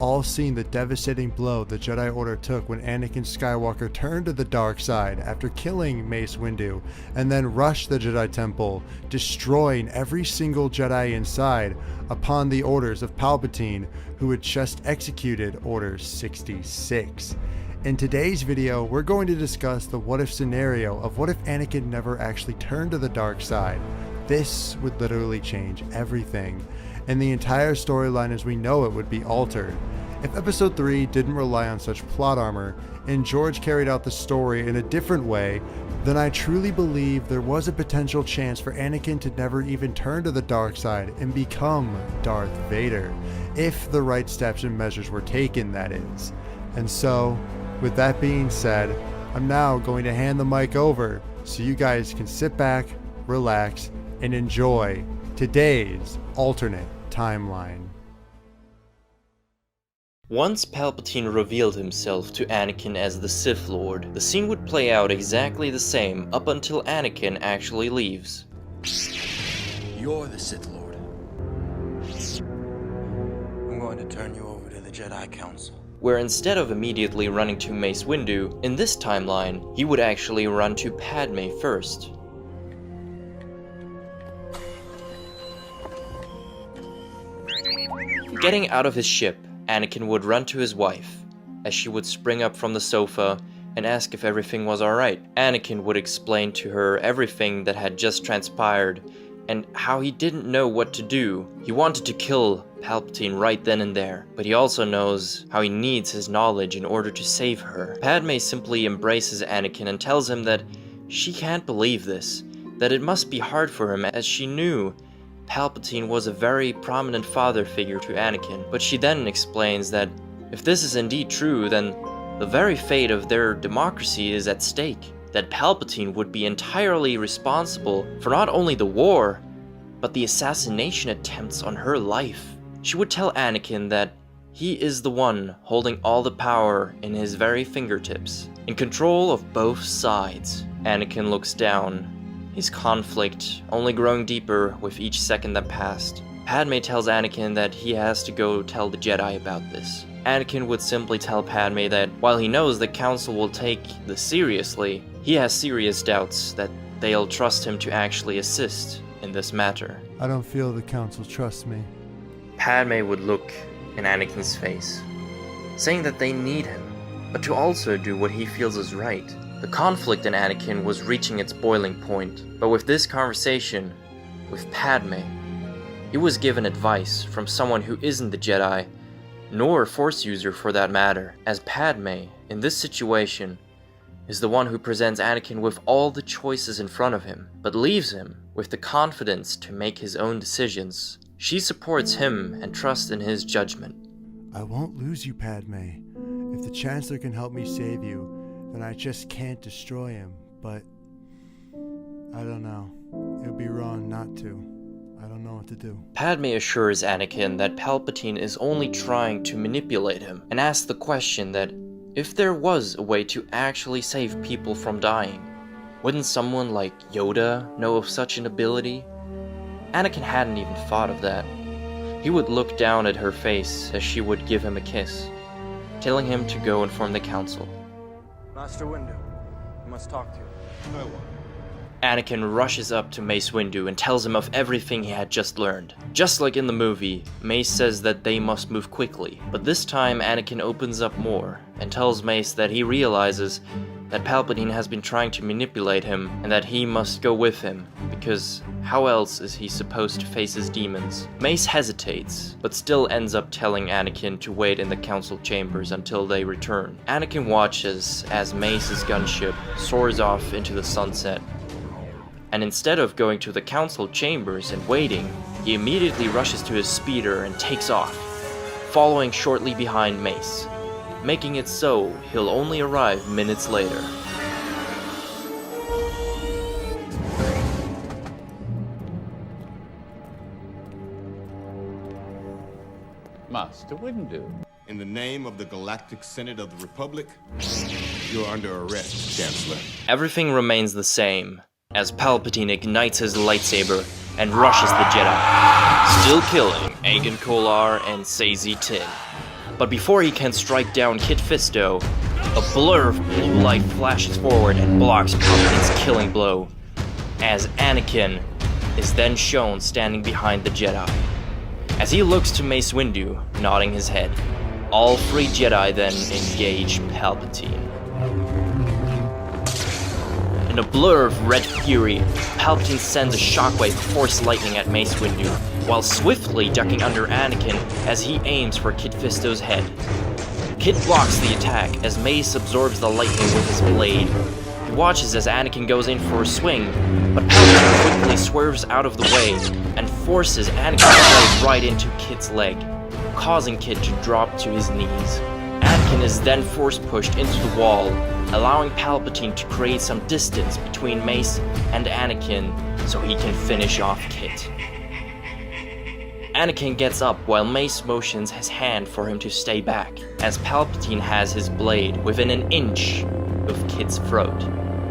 all seeing the devastating blow the Jedi Order took when Anakin Skywalker turned to the dark side after killing Mace Windu and then rushed the Jedi Temple, destroying every single Jedi inside upon the orders of Palpatine, who had just executed Order 66. In today's video, we're going to discuss the what-if scenario of what if Anakin never actually turned to the dark side. This would literally change everything, and the entire storyline as we know it would be altered. If Episode 3 didn't rely on such plot armor, and George carried out the story in a different way, then I truly believe there was a potential chance for Anakin to never even turn to the dark side and become Darth Vader, if the right steps and measures were taken, that is. And so, with that being said, I'm now going to hand the mic over so you guys can sit back, relax, and enjoy today's alternate timeline. Once Palpatine revealed himself to Anakin as the Sith Lord, the scene would play out exactly the same up until Anakin actually leaves. You're the Sith Lord. I'm going to turn you over to the Jedi Council. Where instead of immediately running to Mace Windu, in this timeline, he would actually run to Padme first. Getting out of his ship, Anakin would run to his wife, as she would spring up from the sofa and ask if everything was alright. Anakin would explain to her everything that had just transpired and how he didn't know what to do. He wanted to kill Palpatine right then and there, but he also knows how he needs his knowledge in order to save her. Padme simply embraces Anakin and tells him that she can't believe this, that it must be hard for him as she knew Palpatine was a very prominent father figure to Anakin, but she then explains that if this is indeed true, then the very fate of their democracy is at stake, that Palpatine would be entirely responsible for not only the war, but the assassination attempts on her life. She would tell Anakin that he is the one holding all the power in his very fingertips, in control of both sides. Anakin looks down, his conflict only growing deeper with each second that passed. Padme tells Anakin that he has to go tell the Jedi about this. Anakin would simply tell Padme that while he knows the Council will take this seriously, he has serious doubts that they'll trust him to actually assist in this matter. I don't feel the Council trusts me. Padme would look in Anakin's face, saying that they need him, but to also do what he feels is right. The conflict in Anakin was reaching its boiling point, but with this conversation with Padme, he was given advice from someone who isn't the Jedi, nor a Force user for that matter, as Padme, in this situation, is the one who presents Anakin with all the choices in front of him, but leaves him with the confidence to make his own decisions. She supports him and trusts in his judgment. I won't lose you, Padme. If the Chancellor can help me save you, then I just can't destroy him, but I don't know. It would be wrong not to. I don't know what to do. Padme assures Anakin that Palpatine is only trying to manipulate him, and asks the question that if there was a way to actually save people from dying, wouldn't someone like Yoda know of such an ability? Anakin hadn't even thought of that. He would look down at her face as she would give him a kiss, telling him to go inform the Council. Master Windu, I must talk to you. No one. Anakin rushes up to Mace Windu and tells him of everything he had just learned. Just like in the movie, Mace says that they must move quickly, but this time Anakin opens up more and tells Mace that he realizes that Palpatine has been trying to manipulate him and that he must go with him, because how else is he supposed to face his demons? Mace hesitates, but still ends up telling Anakin to wait in the council chambers until they return. Anakin watches as Mace's gunship soars off into the sunset, and instead of going to the council chambers and waiting, he immediately rushes to his speeder and takes off, following shortly behind Mace, making it so he'll only arrive minutes later. Master Windu. In the name of the Galactic Senate of the Republic, you're under arrest, Chancellor. Everything remains the same, as Palpatine ignites his lightsaber and rushes the Jedi, still killing Agen Kolar and Sazy Tin. But before he can strike down Kit Fisto, a blur of blue light flashes forward and blocks Palpatine's killing blow, as Anakin is then shown standing behind the Jedi. As he looks to Mace Windu, nodding his head, all three Jedi then engage Palpatine. In a blur of red fury, Palpatine sends a shockwave of Force lightning at Mace Windu, while swiftly ducking under Anakin as he aims for Kit Fisto's head. Kit blocks the attack as Mace absorbs the lightning with his blade. He watches as Anakin goes in for a swing, but Palpatine quickly swerves out of the way and forces Anakin's blade right into Kit's leg, causing Kit to drop to his knees. Anakin is then force pushed into the wall, allowing Palpatine to create some distance between Mace and Anakin so he can finish off Kit. Anakin gets up while Mace motions his hand for him to stay back, as Palpatine has his blade within an inch of Kit's throat.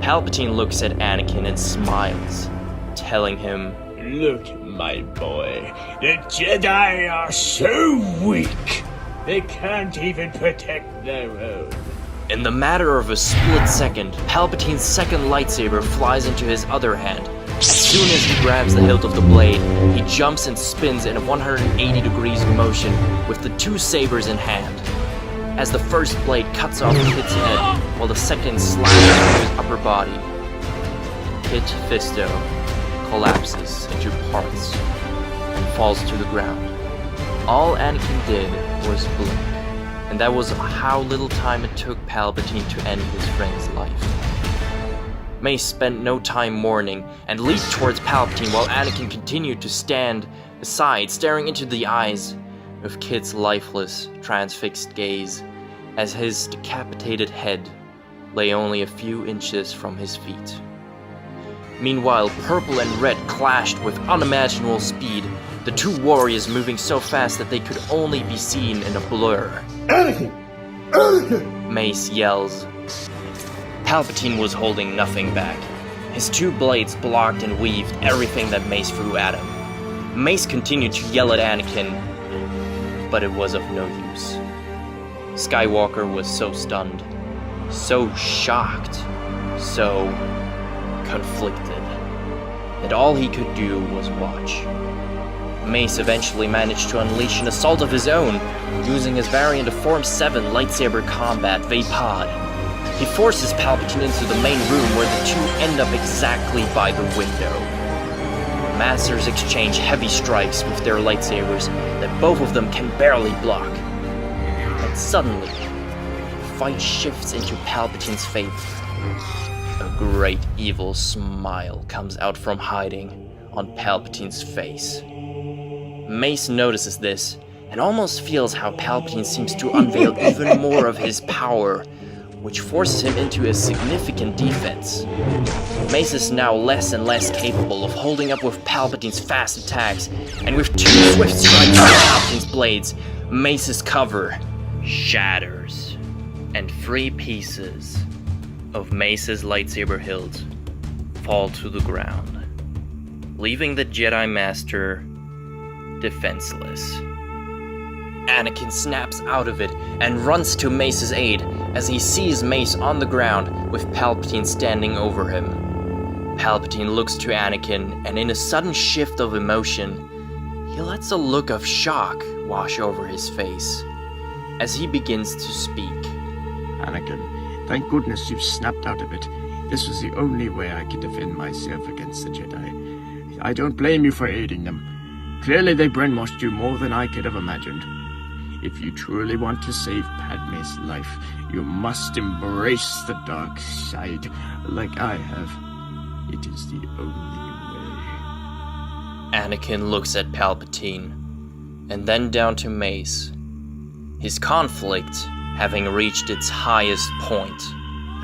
Palpatine looks at Anakin and smiles, telling him, "Look, my boy, the Jedi are so weak, they can't even protect their own." In the matter of a split second, Palpatine's second lightsaber flies into his other hand. As soon as he grabs the hilt of the blade, he jumps and spins in a 180 degrees motion with the two sabers in hand. As the first blade cuts off Kit's head, while the second slashes through his upper body, Kit Fisto collapses into parts and falls to the ground. All Anakin did was blink, and that was how little time it took Palpatine to end his friend's life. Mace spent no time mourning and leaped towards Palpatine while Anakin continued to stand aside, staring into the eyes of Kit's lifeless, transfixed gaze as his decapitated head lay only a few inches from his feet. Meanwhile, purple and red clashed with unimaginable speed, the two warriors moving so fast that they could only be seen in a blur. Anakin! Anakin! Mace yells. Palpatine was holding nothing back. His two blades blocked and weaved everything that Mace threw at him. Mace continued to yell at Anakin, but it was of no use. Skywalker was so stunned, so shocked, so conflicted, that all he could do was watch. Mace eventually managed to unleash an assault of his own, using his variant of Form 7 lightsaber combat, Vapod. He forces Palpatine into the main room where the two end up exactly by the window. Masters exchange heavy strikes with their lightsabers that both of them can barely block. And suddenly, the fight shifts into Palpatine's favor. A great evil smile comes out from hiding on Palpatine's face. Mace notices this, and almost feels how Palpatine seems to unveil even more of his power, which forces him into a significant defense. Mace is now less and less capable of holding up with Palpatine's fast attacks, and with two swift strikes of Palpatine's blades, Mace's cover shatters, and 3 pieces of Mace's lightsaber hilt fall to the ground, leaving the Jedi Master defenseless. Anakin snaps out of it and runs to Mace's aid as he sees Mace on the ground with Palpatine standing over him. Palpatine looks to Anakin, and in a sudden shift of emotion, he lets a look of shock wash over his face as he begins to speak. Anakin, thank goodness you snapped out of it. This was the only way I could defend myself against the Jedi. I don't blame you for aiding them. Clearly they brainwashed you more than I could have imagined. If you truly want to save Padme's life, you must embrace the dark side, like I have. It is the only way. Anakin looks at Palpatine, and then down to Mace, his conflict having reached its highest point.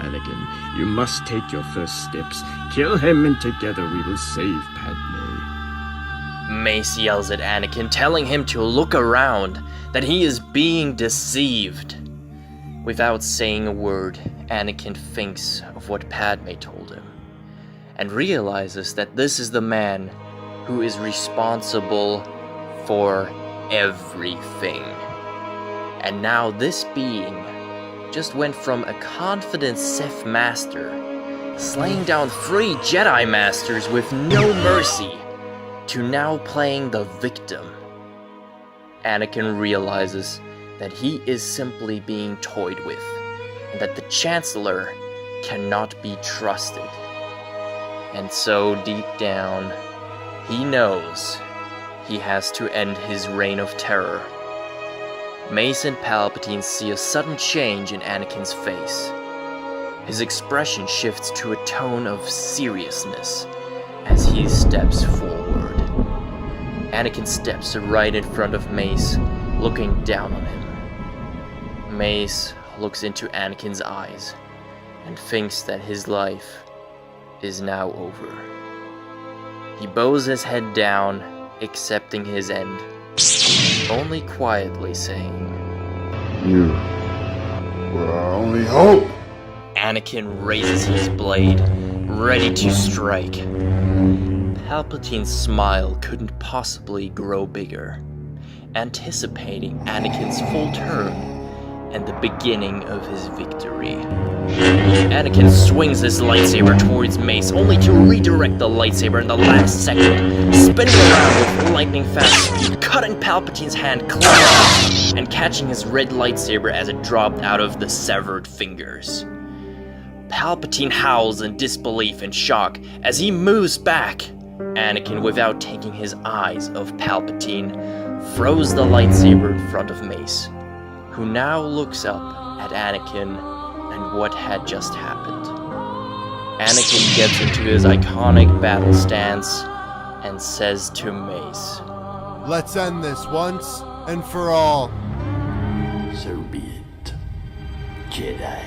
Anakin, you must take your first steps. Kill him, and together we will save Padme. Mace yells at Anakin, telling him to look around, that he is being deceived. Without saying a word, Anakin thinks of what Padme told him, and realizes that this is the man who is responsible for everything. And now this being just went from a confident Sith master, slaying down 3 Jedi Masters with no mercy, to now playing the victim. Anakin realizes that he is simply being toyed with, and that the Chancellor cannot be trusted. And so deep down, he knows he has to end his reign of terror. Mace and Palpatine see a sudden change in Anakin's face. His expression shifts to a tone of seriousness as he steps forward. Anakin steps right in front of Mace, looking down on him. Mace looks into Anakin's eyes and thinks that his life is now over. He bows his head down, accepting his end, only quietly saying, "You were our only hope." Anakin raises his blade, ready to strike. Palpatine's smile couldn't possibly grow bigger, anticipating Anakin's full turn and the beginning of his victory. Anakin swings his lightsaber towards Mace, only to redirect the lightsaber in the last second, spinning around with lightning fast speed, cutting Palpatine's hand clean off and catching his red lightsaber as it dropped out of the severed fingers. Palpatine howls in disbelief and shock as he moves back. Anakin, without taking his eyes off Palpatine, throws the lightsaber in front of Mace, who now looks up at Anakin and what had just happened. Anakin gets into his iconic battle stance and says to Mace, Let's end this once and for all. So be it, Jedi.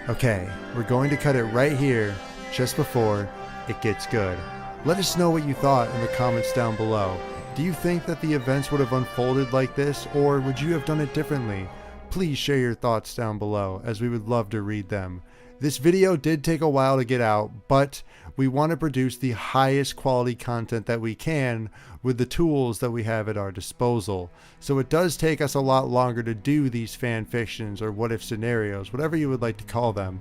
Okay, we're going to cut it right here, just before it gets good. Let us know what you thought in the comments down below. Do you think that the events would have unfolded like this, or would you have done it differently? Please share your thoughts down below, as we would love to read them. This video did take a while to get out, but we want to produce the highest quality content that we can with the tools that we have at our disposal. So it does take us a lot longer to do these fan fictions or what if scenarios, whatever you would like to call them,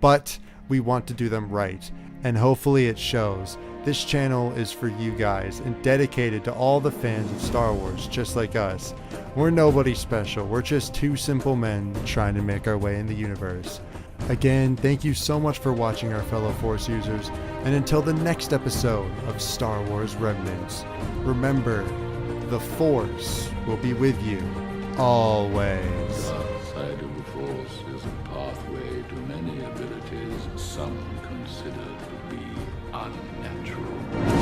but we want to do them right, and hopefully it shows. This channel is for you guys and dedicated to all the fans of Star Wars just like us. We're nobody special, we're just 2 simple men trying to make our way in the universe. Again, thank you so much for watching, our fellow Force users, and until the next episode of Star Wars Remnants, remember, the Force will be with you always. The dark side of the Force is a pathway to many abilities some consider to be unnatural.